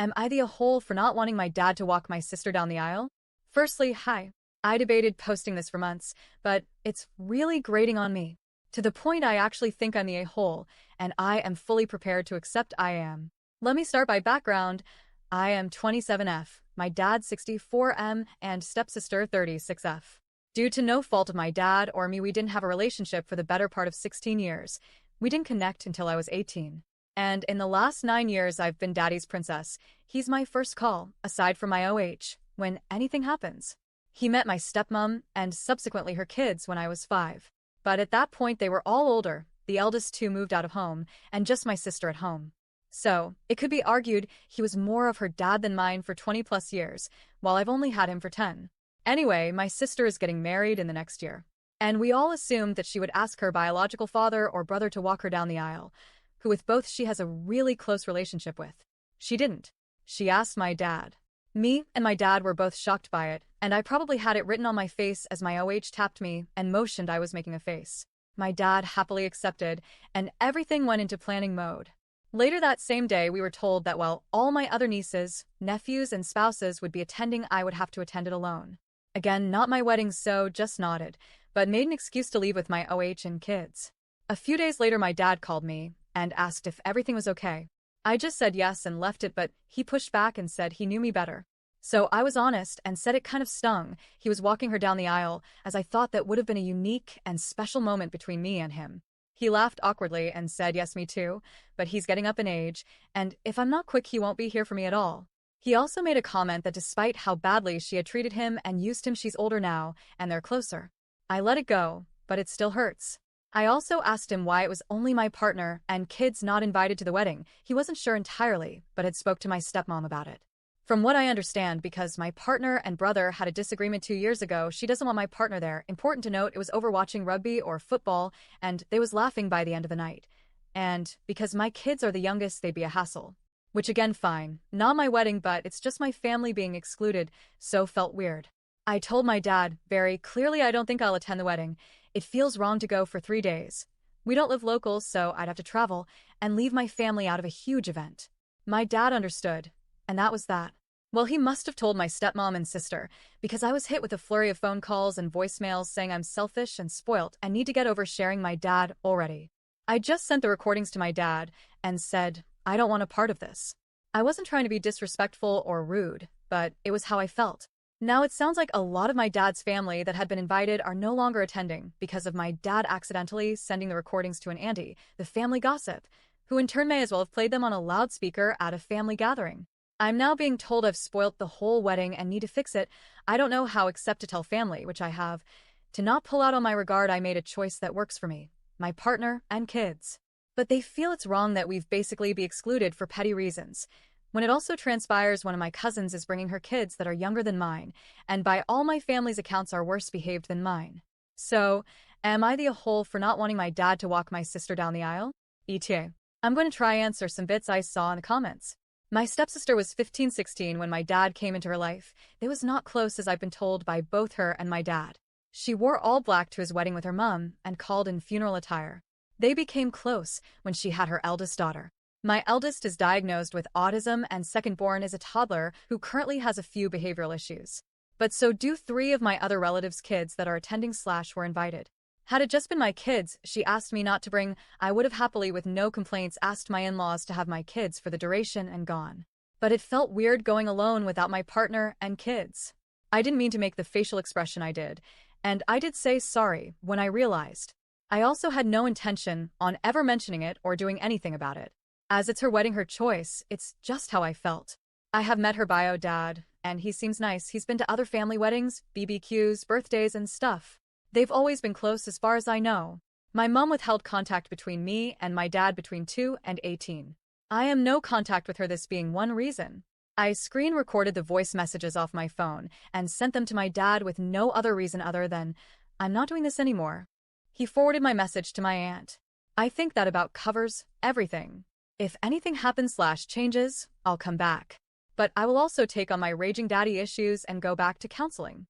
Am I the a-hole for not wanting my dad to walk my sister down the aisle? Firstly, hi. I debated posting this for months, but it's really grating on me. To the point I actually think I'm the a-hole, and I am fully prepared to accept I am. Let me start by background. I am 27F, my dad 64M, and stepsister 36F. Due to no fault of my dad or me, we didn't have a relationship for the better part of 16 years. We didn't connect until I was 18. And in the last 9 years, I've been daddy's princess. He's my first call, aside from my OH, when anything happens. He met my stepmom and subsequently her kids when I was 5. But at that point, they were all older. The eldest two moved out of home, and just my sister at home. So, it could be argued he was more of her dad than mine for 20 plus years, while I've only had him for 10. Anyway, my sister is getting married in the next year. And we all assumed that she would ask her biological father or brother to walk her down the aisle, who with both she has a really close relationship with. She didn't. She asked my dad. Me and my dad were both shocked by it, and I probably had it written on my face as my OH tapped me and motioned I was making a face. My dad happily accepted, and everything went into planning mode. Later that same day, we were told that while all my other nieces, nephews, and spouses would be attending, I would have to attend it alone. Again, not my wedding, so just nodded, but made an excuse to leave with my OH and kids. A few days later, my dad called me and asked if everything was okay. I just said yes and left it, but he pushed back and said he knew me better. So I was honest and said it kind of stung. He was walking her down the aisle, as I thought that would have been a unique and special moment between me and him. He laughed awkwardly and said yes, me too, but he's getting up in age, and if I'm not quick, he won't be here for me at all. He also made a comment that despite how badly she had treated him and used him, she's older now, and they're closer. I let it go, but it still hurts. I also asked him why it was only my partner and kids not invited to the wedding. He wasn't sure entirely, but had spoke to my stepmom about it. From what I understand, because my partner and brother had a disagreement 2 years ago, she doesn't want my partner there. Important to note, it was over watching rugby or football, and they was laughing by the end of the night. And because my kids are the youngest, they'd be a hassle. Which again, fine. Not my wedding, but it's just my family being excluded, so felt weird. I told my dad, very clearly, I don't think I'll attend the wedding. It feels wrong to go for 3 days. We don't live local, so I'd have to travel and leave my family out of a huge event. My dad understood, and that was that. Well, he must have told my stepmom and sister, because I was hit with a flurry of phone calls and voicemails saying I'm selfish and spoilt and need to get over sharing my dad already. I just sent the recordings to my dad and said, I don't want a part of this. I wasn't trying to be disrespectful or rude, but it was how I felt. Now it sounds like a lot of my dad's family that had been invited are no longer attending because of my dad accidentally sending the recordings to an auntie, the family gossip, who in turn may as well have played them on a loudspeaker at a family gathering. I'm now being told I've spoilt the whole wedding and need to fix it. I don't know how except to tell family, which I have. To not pull out on my regard, I made a choice that works for me, my partner, and kids. But they feel it's wrong that we've basically be excluded for petty reasons. When it also transpires one of my cousins is bringing her kids that are younger than mine, and by all my family's accounts are worse behaved than mine. So, am I the a-hole for not wanting my dad to walk my sister down the aisle? AITA. I'm going to try answer some bits I saw in the comments. My stepsister was 15-16 when my dad came into her life. They was not close, as I've been told by both her and my dad. She wore all black to his wedding with her mum and called in funeral attire. They became close when she had her eldest daughter. My eldest is diagnosed with autism and second-born is a toddler who currently has a few behavioral issues. But so do 3 of my other relatives' kids that are attending/were invited. Had it just been my kids, she asked me not to bring, I would have happily with no complaints asked my in-laws to have my kids for the duration and gone. But it felt weird going alone without my partner and kids. I didn't mean to make the facial expression I did, and I did say sorry when I realized. I also had no intention on ever mentioning it or doing anything about it. As it's her wedding, her choice, it's just how I felt. I have met her bio dad, and he seems nice. He's been to other family weddings, BBQs, birthdays, and stuff. They've always been close as far as I know. My mom withheld contact between me and my dad between 2 and 18. I am no contact with her, this being one reason. I screen recorded the voice messages off my phone and sent them to my dad with no other reason other than, I'm not doing this anymore. He forwarded my message to my aunt. I think that about covers everything. If anything happens/changes, I'll come back. But I will also take on my raging daddy issues and go back to counseling.